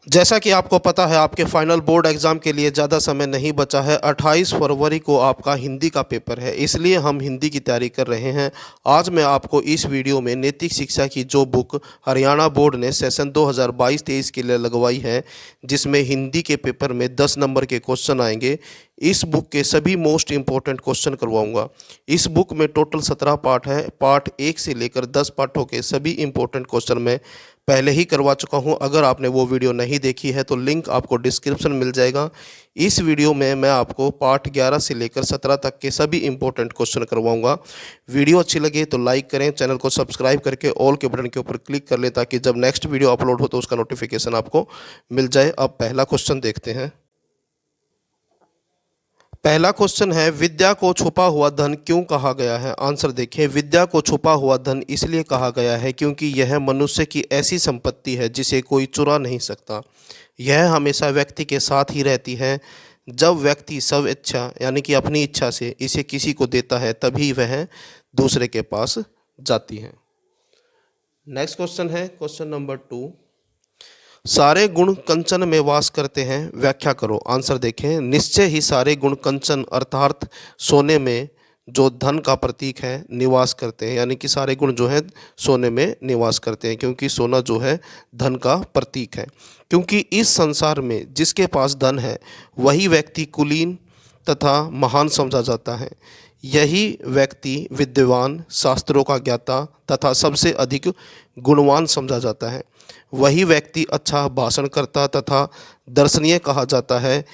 जैसा कि आपको पता है आपके फाइनल बोर्ड एग्ज़ाम के लिए ज़्यादा समय नहीं बचा है। 28 फरवरी को आपका हिंदी का पेपर है, इसलिए हम हिंदी की तैयारी कर रहे हैं। आज मैं आपको इस वीडियो में नैतिक शिक्षा की जो बुक हरियाणा बोर्ड ने सेशन 2022-23 के लिए लगवाई है, जिसमें हिंदी के पेपर में 10 नंबर के क्वेश्चन आएंगे, इस बुक के सभी मोस्ट इम्पोर्टेंट क्वेश्चन करवाऊंगा। इस बुक में टोटल 17 पार्ट है। पार्ट 1 से लेकर 10 पार्टों के सभी इम्पोर्टेंट क्वेश्चन मैं पहले ही करवा चुका हूं। अगर आपने वो वीडियो नहीं देखी है तो लिंक आपको डिस्क्रिप्शन मिल जाएगा। इस वीडियो में मैं आपको पार्ट 11 से लेकर 17 तक के सभी इंपॉर्टेंट क्वेश्चन करवाऊंगा। वीडियो अच्छी लगे तो लाइक करें, चैनल को सब्सक्राइब करके ऑल के बटन के ऊपर क्लिक कर लें ताकि जब नेक्स्ट वीडियो अपलोड हो तो उसका नोटिफिकेशन आपको मिल जाए। अब पहला क्वेश्चन देखते हैं। पहला क्वेश्चन है, विद्या को छुपा हुआ धन क्यों कहा गया है? आंसर देखिए, विद्या को छुपा हुआ धन इसलिए कहा गया है क्योंकि यह मनुष्य की ऐसी संपत्ति है जिसे कोई चुरा नहीं सकता। यह हमेशा व्यक्ति के साथ ही रहती है। जब व्यक्ति स्व इच्छा यानी कि अपनी इच्छा से इसे किसी को देता है तभी वह दूसरे के पास जाती है। नेक्स्ट क्वेश्चन है क्वेश्चन नंबर 2, सारे गुण कंचन में वास करते हैं, व्याख्या करो। आंसर देखें, निश्चय ही सारे गुण कंचन अर्थात सोने में जो धन का प्रतीक है निवास करते हैं, यानी कि सारे गुण जो है सोने में निवास करते हैं क्योंकि सोना जो है धन का प्रतीक है। क्योंकि इस संसार में जिसके पास धन है वही व्यक्ति कुलीन तथा महान समझा जाता है। यही व्यक्ति विद्वान, शास्त्रों का ज्ञाता तथा सबसे अधिक गुणवान समझा जाता है। वही व्यक्ति अच्छा भाषण करता तथा दर्शनीय कहा जाता है।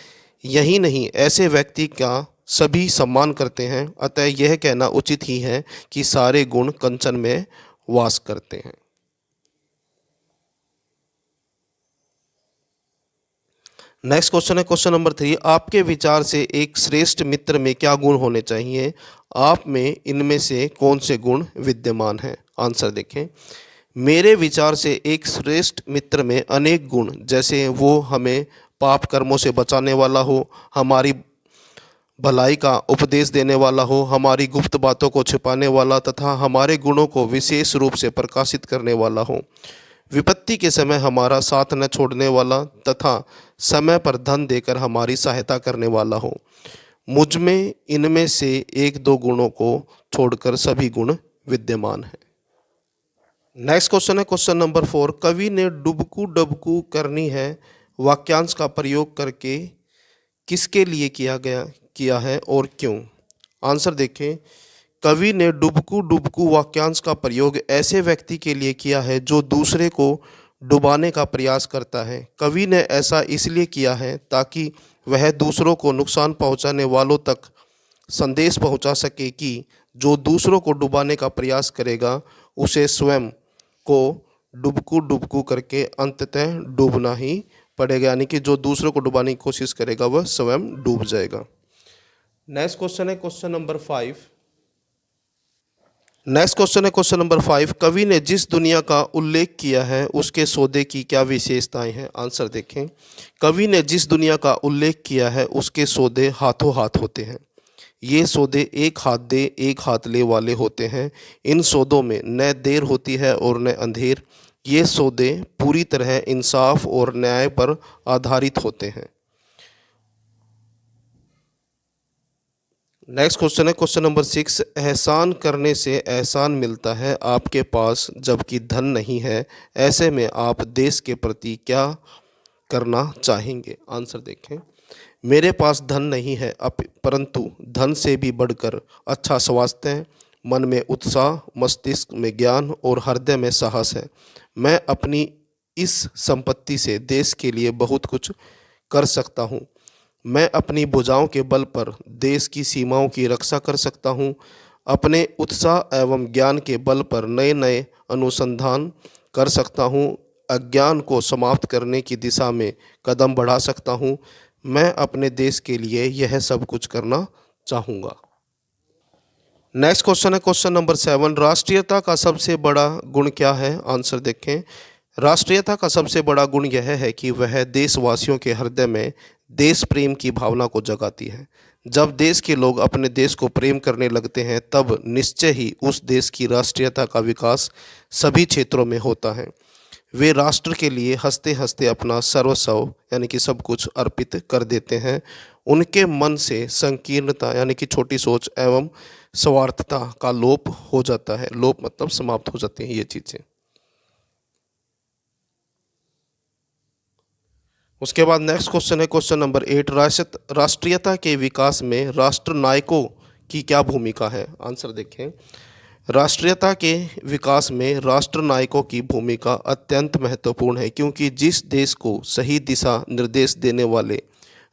यही नहीं, ऐसे व्यक्ति का सभी सम्मान करते हैं। अतः यह कहना उचित ही है कि सारे गुण कंचन में वास करते हैं। नेक्स्ट क्वेश्चन है क्वेश्चन नंबर 3, आपके विचार से एक श्रेष्ठ मित्र में क्या गुण होने चाहिए? आप में इनमें से कौन से गुण विद्यमान हैं? आंसर देखें, मेरे विचार से एक श्रेष्ठ मित्र में अनेक गुण, जैसे वो हमें पाप कर्मों से बचाने वाला हो, हमारी भलाई का उपदेश देने वाला हो, हमारी गुप्त बातों को छिपाने वाला तथा हमारे गुणों को विशेष रूप से प्रकाशित करने वाला हो, विपत्ति के समय हमारा साथ न छोड़ने वाला तथा समय पर धन देकर हमारी सहायता करने वाला हो। मुझ में इनमें से एक दो गुणों को छोड़कर सभी गुण विद्यमान हैं। नेक्स्ट क्वेश्चन है क्वेश्चन नंबर 4, कवि ने डुबकू डबकू करनी है वाक्यांश का प्रयोग करके किसके लिए किया है और क्यों? आंसर देखें, कवि ने डुबकू डुबकू वाक्यांश का प्रयोग ऐसे व्यक्ति के लिए किया है जो दूसरे को डुबाने का प्रयास करता है। कवि ने ऐसा इसलिए किया है ताकि वह दूसरों को नुकसान पहुंचाने वालों तक संदेश पहुंचा सके कि जो दूसरों को डुबाने का प्रयास करेगा उसे स्वयं को डुबकू डुबकू करके अंततः डूबना ही पड़ेगा, यानी कि जो दूसरों को डुबाने की कोशिश करेगा वह स्वयं डूब जाएगा। नेक्स्ट क्वेश्चन है क्वेश्चन नंबर 5, कवि ने जिस दुनिया का उल्लेख किया है उसके सौदे की क्या विशेषताएं हैं? आंसर देखें, कवि ने जिस दुनिया का उल्लेख किया है उसके सौदे हाथों हाथ होते हैं। ये सौदे एक हाथ दे एक हाथ ले वाले होते हैं। इन सौदों में न देर होती है और न अंधेर। ये सौदे पूरी तरह इंसाफ और न्याय पर आधारित होते हैं। नेक्स्ट क्वेश्चन है क्वेश्चन नंबर 6, एहसान करने से एहसान मिलता है आपके पास जबकि धन नहीं है, ऐसे में आप देश के प्रति क्या करना चाहेंगे? आंसर देखें, मेरे पास धन नहीं है परंतु धन से भी बढ़कर अच्छा स्वास्थ्य, मन में उत्साह, मस्तिष्क में ज्ञान और हृदय में साहस है। मैं अपनी इस संपत्ति से देश के लिए बहुत कुछ कर सकता हूँ। मैं अपनी भुजाओं के बल पर देश की सीमाओं की रक्षा कर सकता हूँ। अपने उत्साह एवं ज्ञान के बल पर नए नए अनुसंधान कर सकता हूँ। अज्ञान को समाप्त करने की दिशा में कदम बढ़ा सकता हूँ। मैं अपने देश के लिए यह सब कुछ करना चाहूँगा। नेक्स्ट क्वेश्चन है क्वेश्चन नंबर 7, राष्ट्रीयता का सबसे बड़ा गुण क्या है? आंसर देखें, राष्ट्रीयता का सबसे बड़ा गुण यह है कि वह देशवासियों के हृदय में देश प्रेम की भावना को जगाती है। जब देश के लोग अपने देश को प्रेम करने लगते हैं तब निश्चय ही उस देश की राष्ट्रीयता का विकास सभी क्षेत्रों में होता है। वे राष्ट्र के लिए हंसते हंसते अपना सर्वस्व यानी कि सब कुछ अर्पित कर देते हैं। उनके मन से संकीर्णता यानी कि छोटी सोच एवं स्वार्थता का लोप हो जाता है। लोप मतलब समाप्त हो जाती हैं ये चीज़ें। उसके बाद नेक्स्ट क्वेश्चन है क्वेश्चन नंबर 8, राष्ट्रीयता के विकास में राष्ट्र नायकों की क्या भूमिका है। आंसर देखें। राष्ट्रीयता के विकास में राष्ट्र नायकों की भूमिका अत्यंत महत्वपूर्ण है, क्योंकि जिस देश को सही दिशा निर्देश देने वाले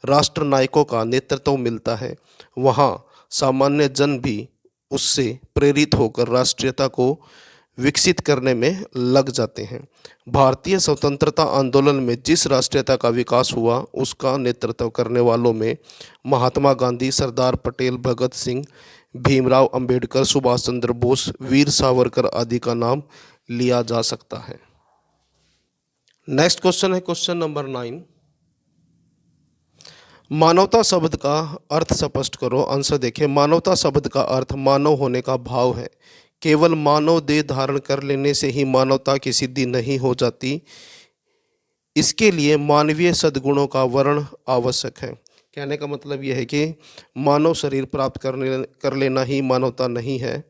राष्ट्र नायकों का नेतृत्व मिलता है, वहाँ सामान्य जन भी उससे प्रेरित होकर राष्ट्रीयता को विकसित करने में लग जाते हैं। भारतीय स्वतंत्रता आंदोलन में जिस राष्ट्रीयता का विकास हुआ, उसका नेतृत्व करने वालों में महात्मा गांधी, सरदार पटेल, भगत सिंह, भीमराव अंबेडकर, सुभाष चंद्र बोस, वीर सावरकर आदि का नाम लिया जा सकता है। नेक्स्ट क्वेश्चन है क्वेश्चन नंबर 9, मानवता शब्द का अर्थ स्पष्ट करो। आंसर देखिए। मानवता शब्द का अर्थ मानव होने का भाव है। केवल मानव देह धारण कर लेने से ही मानवता की सिद्धि नहीं हो जाती, इसके लिए मानवीय सद्गुणों का वर्ण आवश्यक है। कहने का मतलब यह है कि मानव शरीर प्राप्त कर लेना ही मानवता नहीं है,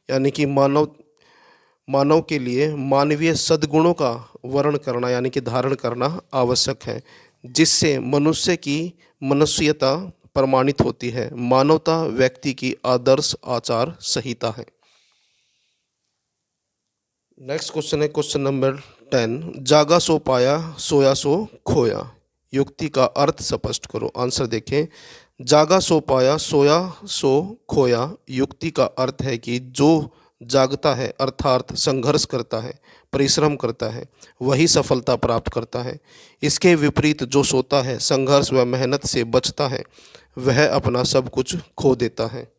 यानी कि मानव के लिए मानवीय सद्गुणों का वर्ण करना यानी कि धारण करना आवश्यक है, जिससे मनुष्य की मनुष्यता प्रमाणित होती है। मानवता व्यक्ति की आदर्श आचार संहिता है। नेक्स्ट क्वेश्चन है क्वेश्चन नंबर 10, जागा सो पाया, सोया सो खोया, युक्ति का अर्थ स्पष्ट करो। आंसर देखें। जागा सो पाया, सोया सो खोया, युक्ति का अर्थ है कि जो जागता है अर्थात संघर्ष करता है, परिश्रम करता है, वही सफलता प्राप्त करता है। इसके विपरीत जो सोता है, संघर्ष व मेहनत से बचता है, वह अपना सब कुछ खो देता है।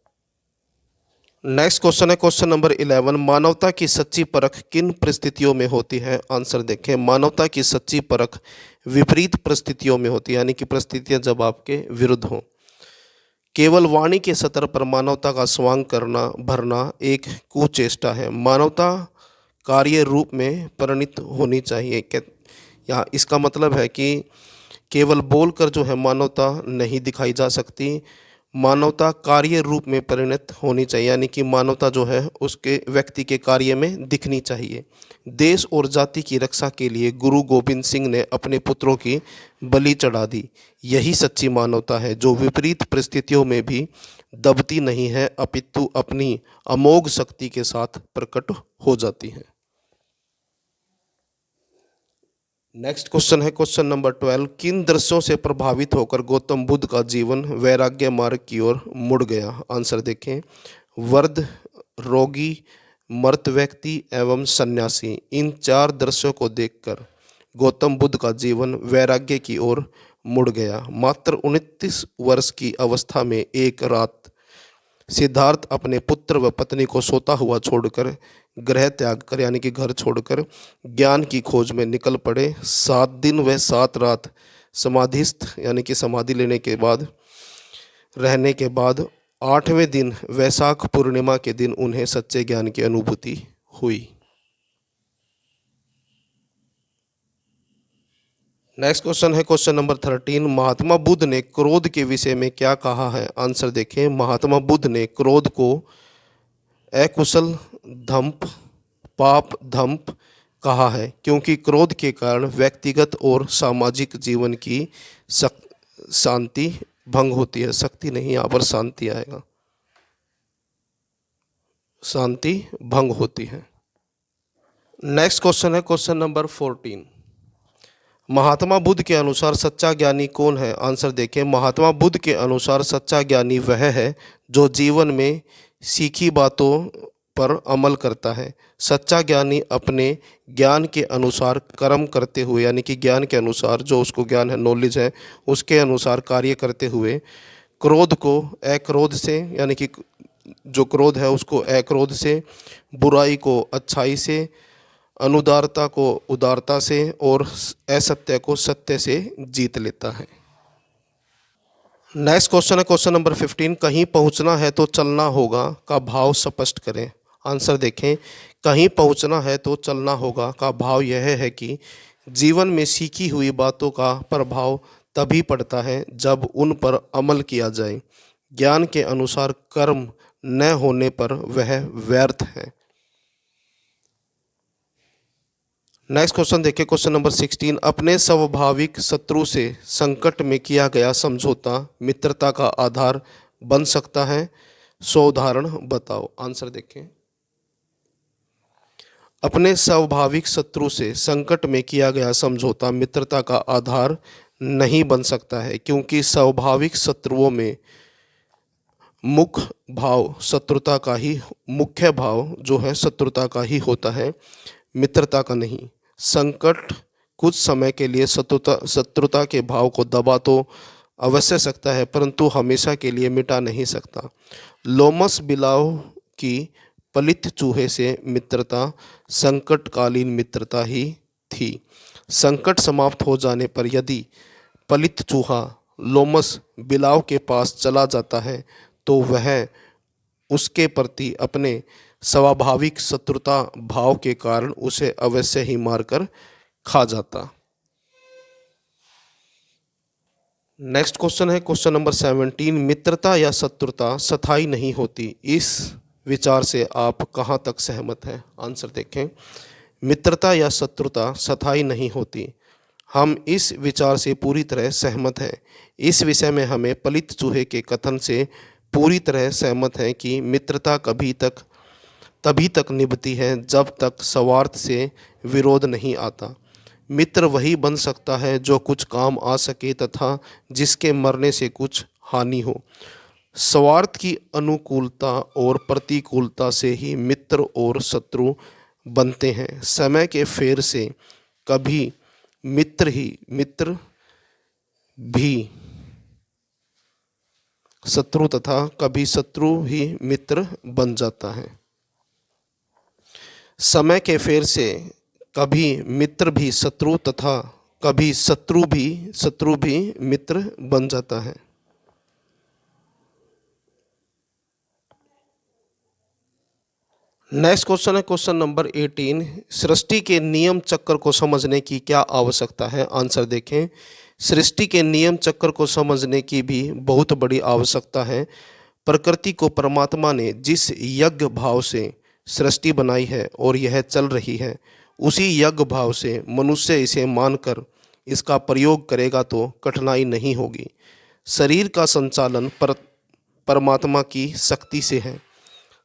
नेक्स्ट क्वेश्चन है क्वेश्चन नंबर 11, मानवता की सच्ची परख किन परिस्थितियों में होती है। आंसर देखें। मानवता की सच्ची परख विपरीत परिस्थितियों में होती है, यानी कि परिस्थितियां जब आपके विरुद्ध हों। केवल वाणी के सतर पर मानवता का स्वांग करना भरना एक कुचेष्टा है। मानवता कार्य रूप में परिणत होनी चाहिए। यहाँ इसका मतलब है कि केवल बोलकर जो है मानवता नहीं दिखाई जा सकती, मानवता कार्य रूप में परिणत होनी चाहिए, यानी कि मानवता जो है उसके व्यक्ति के कार्य में दिखनी चाहिए। देश और जाति की रक्षा के लिए गुरु गोविंद सिंह ने अपने पुत्रों की बलि चढ़ा दी। यही सच्ची मानवता है, जो विपरीत परिस्थितियों में भी दबती नहीं है, अपितु अपनी अमोघ शक्ति के साथ प्रकट हो जाती है। नेक्स्ट क्वेश्चन है क्वेश्चन नंबर 12, किन दृश्यों से प्रभावित होकर गौतम बुद्ध का जीवन वैराग्य मार्ग की ओर मुड़ गया। आंसर देखें। वृद्ध, रोगी, मृत व्यक्ति एवं सन्यासी, इन 4 दृश्यों को देखकर गौतम बुद्ध का जीवन वैराग्य की ओर मुड़ गया। मात्र 29 वर्ष की अवस्था में एक रात सिद्धार्थ अपने पुत्र व पत्नी को सोता हुआ छोड़कर गृह त्याग कर यानी कि घर छोड़कर ज्ञान की खोज में निकल पड़े। 7 दिन व 7 रात समाधिस्थ यानी कि समाधि लेने के बाद रहने के बाद 8वें दिन वैशाख पूर्णिमा के दिन उन्हें सच्चे ज्ञान की अनुभूति हुई। नेक्स्ट क्वेश्चन है क्वेश्चन नंबर 13, महात्मा बुद्ध ने क्रोध के विषय में क्या कहा है। आंसर देखें। महात्मा बुद्ध ने क्रोध को अकुशल धम्प, पाप धम्प कहा है, क्योंकि क्रोध के कारण व्यक्तिगत और सामाजिक जीवन की शांति भंग होती है। शक्ति नहीं, यहाँ पर शांति आएगा, शांति भंग होती है। नेक्स्ट क्वेश्चन है क्वेश्चन नंबर 14, महात्मा बुद्ध के अनुसार सच्चा ज्ञानी कौन है। आंसर देखें। महात्मा बुद्ध के अनुसार सच्चा ज्ञानी वह है जो जीवन में सीखी बातों पर अमल करता है। सच्चा ज्ञानी अपने ज्ञान के अनुसार कर्म करते हुए यानी कि ज्ञान के अनुसार जो उसको ज्ञान है, नॉलेज है, उसके अनुसार कार्य करते हुए क्रोध को अक्रोध से यानी कि जो क्रोध है उसको अक्रोध से, बुराई को अच्छाई से, अनुदारता को उदारता से और असत्य को सत्य से जीत लेता है। नेक्स्ट क्वेश्चन है क्वेश्चन नंबर 15, कहीं पहुंचना है तो चलना होगा का भाव स्पष्ट करें। आंसर देखें। कहीं पहुंचना है तो चलना होगा का भाव यह है कि जीवन में सीखी हुई बातों का प्रभाव तभी पड़ता है जब उन पर अमल किया जाए। ज्ञान के अनुसार कर्म न होने पर वह व्यर्थ है। नेक्स्ट क्वेश्चन देखिए, क्वेश्चन नंबर 16। अपने स्वाभाविक शत्रु से संकट में किया गया समझौता मित्रता का आधार बन सकता है? 100 उदाहरण बताओ। आंसर देखें। अपने स्वाभाविक शत्रु से संकट में किया गया समझौता मित्रता का आधार नहीं बन सकता है, क्योंकि स्वाभाविक शत्रुओं में मुख्य भाव शत्रुता का ही मुख्य भाव जो है शत्रुता का ही होता है, मित्रता का नहीं। संकट कुछ समय के लिए शत्रुता के भाव को दबा तो अवश्य सकता है, परंतु हमेशा के लिए मिटा नहीं सकता। लोमस बिलाव की पलित चूहे से मित्रता संकटकालीन मित्रता ही थी। संकट समाप्त हो जाने पर यदि पलित चूहा लोमस बिलाव के पास चला जाता है तो वह उसके प्रति अपने स्वाभाविक शत्रुता भाव के कारण उसे अवश्य ही मारकर खा जाता। नेक्स्ट क्वेश्चन है क्वेश्चन नंबर 17। मित्रता या शत्रुता स्थायी नहीं होती, इस विचार से आप कहाँ तक सहमत हैं? आंसर देखें। मित्रता या शत्रुता स्थायी नहीं होती, हम इस विचार से पूरी तरह सहमत हैं। इस विषय में हमें पलित चूहे के कथन से पूरी तरह सहमत हैं कि मित्रता तभी तक निभती है जब तक स्वार्थ से विरोध नहीं आता। मित्र वही बन सकता है जो कुछ काम आ सके तथा जिसके मरने से कुछ हानि हो। स्वार्थ की अनुकूलता और प्रतिकूलता से ही मित्र और शत्रु बनते हैं। समय के फेर से कभी मित्र भी शत्रु तथा कभी शत्रु ही मित्र बन जाता है। समय के फेर से कभी मित्र भी शत्रु तथा कभी शत्रु भी मित्र बन जाता है। नेक्स्ट क्वेश्चन है क्वेश्चन नंबर 18। सृष्टि के नियम चक्र को समझने की क्या आवश्यकता है? आंसर देखें। सृष्टि के नियम चक्र को समझने की भी बहुत बड़ी आवश्यकता है। प्रकृति को परमात्मा ने जिस यज्ञ भाव से सृष्टि बनाई है और यह चल रही है, उसी यज्ञ भाव से मनुष्य इसे मानकर इसका प्रयोग करेगा तो कठिनाई नहीं होगी। शरीर का संचालन परमात्मा की शक्ति से है।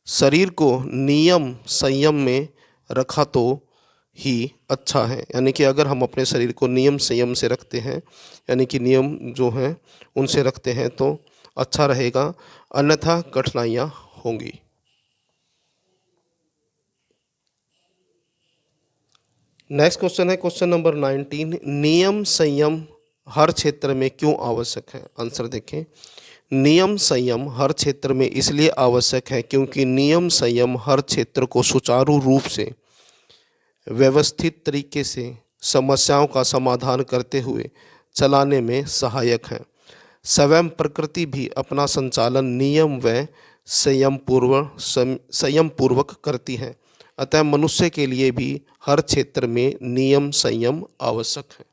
शरीर को नियम संयम में रखा तो ही अच्छा है, यानी कि अगर हम अपने शरीर को नियम संयम से रखते हैं, यानी कि नियम जो हैं उनसे रखते हैं तो अच्छा रहेगा, अन्यथा कठिनाइयाँ होंगी। नेक्स्ट क्वेश्चन है क्वेश्चन नंबर 19। नियम संयम हर क्षेत्र में क्यों आवश्यक है? आंसर देखें। नियम संयम हर क्षेत्र में इसलिए आवश्यक है क्योंकि नियम संयम हर क्षेत्र को सुचारू रूप से व्यवस्थित तरीके से समस्याओं का समाधान करते हुए चलाने में सहायक है। स्वयं प्रकृति भी अपना संचालन नियम व संयम पूर्वक करती है, अतः मनुष्य के लिए भी हर क्षेत्र में नियम संयम आवश्यक है।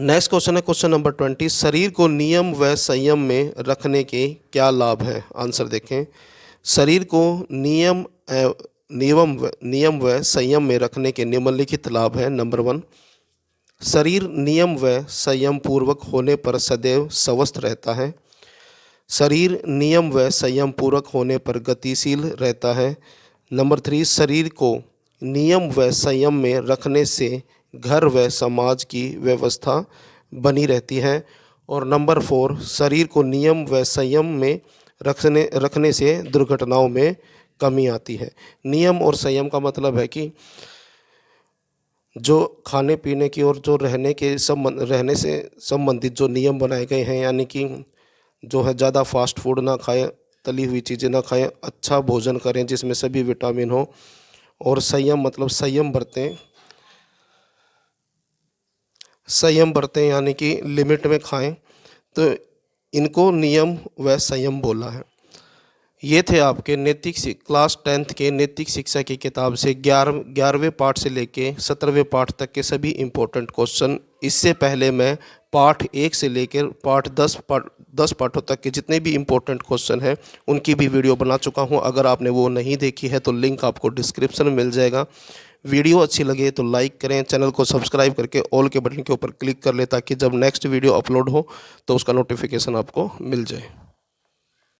नेक्स्ट क्वेश्चन है क्वेश्चन नंबर 20। शरीर को नियम व संयम में रखने के क्या लाभ हैं? आंसर देखें। शरीर को नियम व संयम में रखने के निम्नलिखित लाभ हैं। नंबर 1, शरीर नियम व संयम पूर्वक होने पर सदैव स्वस्थ रहता है। शरीर नियम व संयम पूर्वक होने पर गतिशील रहता है। नंबर 3, शरीर को नियम व संयम में रखने से घर व समाज की व्यवस्था बनी रहती है। और नंबर 4, शरीर को नियम व संयम में रखने से दुर्घटनाओं में कमी आती है। नियम और संयम का मतलब है कि जो खाने पीने की और जो रहने से संबंधित जो नियम बनाए गए हैं, यानी कि जो है ज़्यादा फास्ट फूड ना खाएं, तली हुई चीज़ें ना खाएं, अच्छा भोजन करें जिसमें सभी विटामिन हो। और संयम मतलब संयम बरतें यानी कि लिमिट में खाएं, तो इनको नियम व संयम बोला है। ये थे आपके क्लास 10th के नैतिक शिक्षा की किताब से 11वें पार्ट से लेके 17वें पार्ट तक के सभी इम्पोर्टेंट क्वेश्चन। इससे पहले मैं पार्ट 1 से लेकर पार्ट 10 पार्टों तक के जितने भी इम्पोर्टेंट क्वेश्चन हैं उनकी भी वीडियो बना चुका हूं। अगर आपने वो नहीं देखी है तो लिंक आपको डिस्क्रिप्शन में मिल जाएगा। वीडियो अच्छी लगे तो लाइक करें, चैनल को सब्सक्राइब करके ऑल के बटन के ऊपर क्लिक कर लें ताकि जब नेक्स्ट वीडियो अपलोड हो तो उसका नोटिफिकेशन आपको मिल जाए।